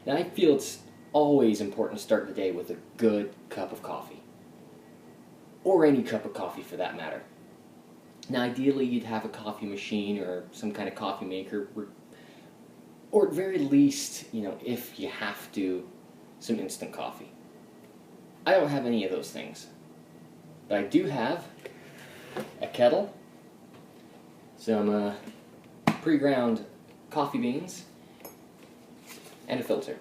Now, I feel it's always important to start the day with a good cup of coffee. Or any cup of coffee for that matter. Now, ideally, you'd have a coffee machine or some kind of coffee maker, or at very least, if you have to, some instant coffee. I don't have any of those things. But I do have a kettle, some pre-ground coffee beans, and a filter.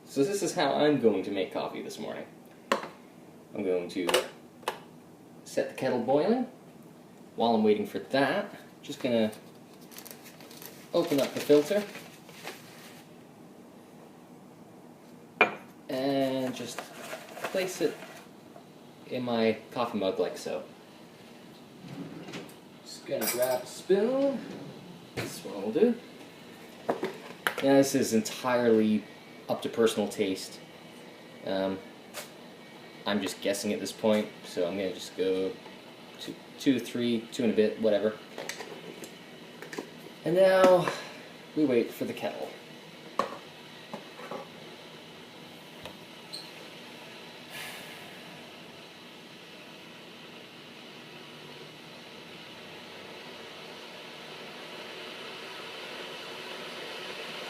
So this is how I'm going to make coffee this morning. I'm going to set the kettle boiling. While I'm waiting for that, just going to open up the filter and just place it in my coffee mug like so. Just going to grab a spoon. This one will do. Now this is entirely up to personal taste. I'm just guessing at this point, so I'm going to just go to 2, 3, 2 and a bit, whatever. And now we wait for the kettle.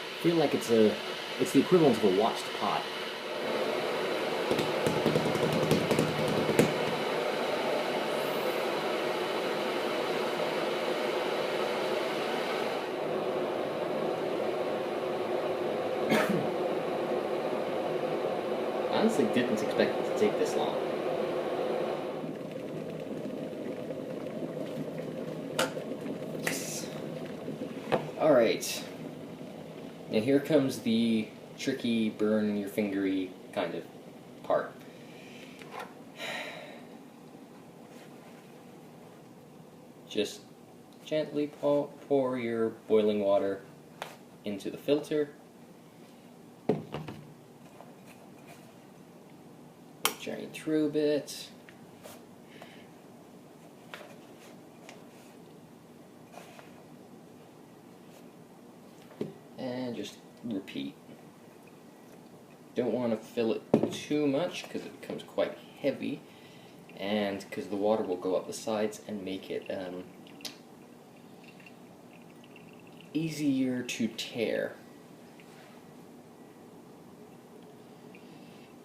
I feel like it's the equivalent of a watched pot. I honestly didn't expect it to take this long. Yes. Alright. Now here comes the tricky, burn your fingery kind of part. Just gently pour your boiling water into the filter. Drain through a bit. And just repeat. Don't want to fill it too much because it becomes quite heavy, and because the water will go up the sides and make it easier to tear.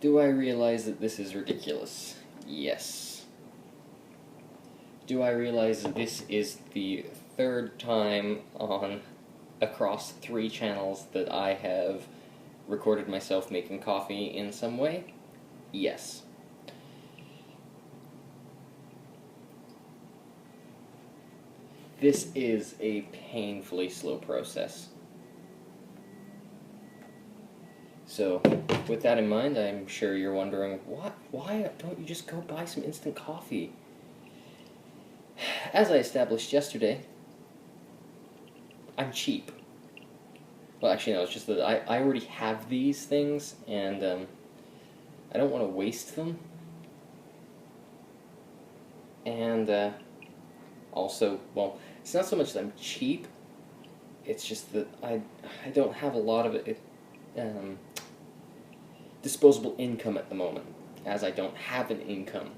Do I realize that this is ridiculous? Yes. Do I realize that this is the third time across 3 channels that I have recorded myself making coffee in some way? Yes. This is a painfully slow process. So, with that in mind, I'm sure you're wondering, why don't you just go buy some instant coffee? As I established yesterday, I'm cheap. Well, actually, no, it's just that I already have these things, and I don't want to waste them. And also, well, it's not so much that I'm cheap, it's just that I don't have a lot of disposable income at the moment, as I don't have an income.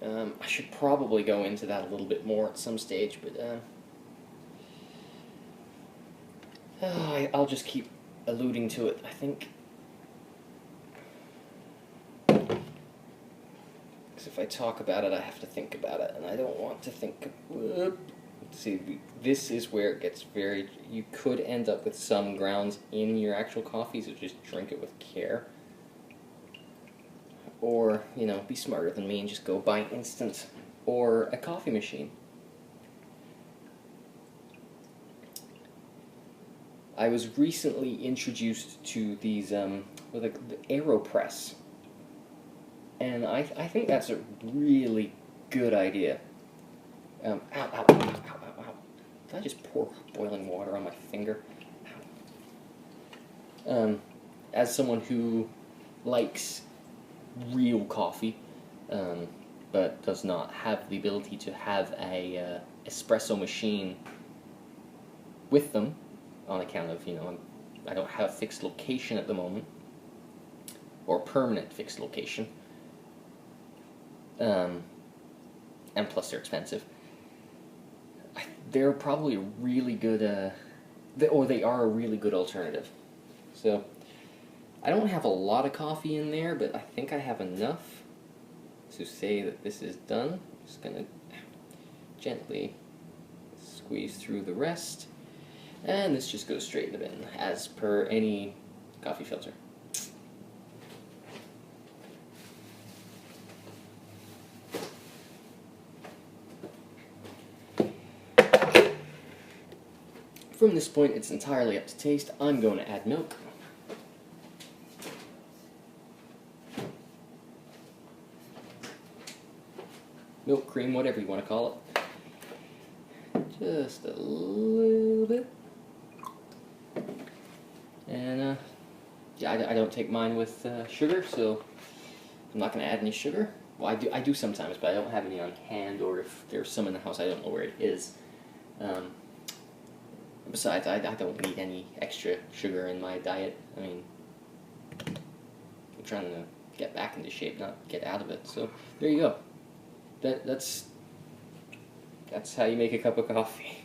I should probably go into that a little bit more at some stage, but I'll just keep alluding to it, I think. Because if I talk about it, I have to think about it, and I don't want to think. See, this is where it gets very... You could end up with some grounds in your actual coffee, so just drink it with care. Or, be smarter than me and just go buy instant or a coffee machine. I was recently introduced to these, the AeroPress. And I think that's a really good idea. Ow, ow, ow, ow, ow, ow. Did I just pour boiling water on my finger? As someone who likes real coffee, but does not have the ability to have a espresso machine with them, on account of, I'm I don't have a fixed location at the moment, or permanent fixed location. And plus they're expensive. They're probably a really good, they are a really good alternative. So, I don't have a lot of coffee in there, but I think I have enough to say that this is done. I'm just going to gently squeeze through the rest, and this just goes straight in the bin, as per any coffee filter. From this point, it's entirely up to taste. I'm going to add milk. Milk, cream, whatever you want to call it. Just a little bit. And, yeah, I don't take mine with sugar, so I'm not going to add any sugar. Well, I do sometimes, but I don't have any on hand, or if there's some in the house, I don't know where it is. Besides, I don't need any extra sugar in my diet. I mean, I'm trying to get back into shape, not get out of it. So, there you go. That's how you make a cup of coffee.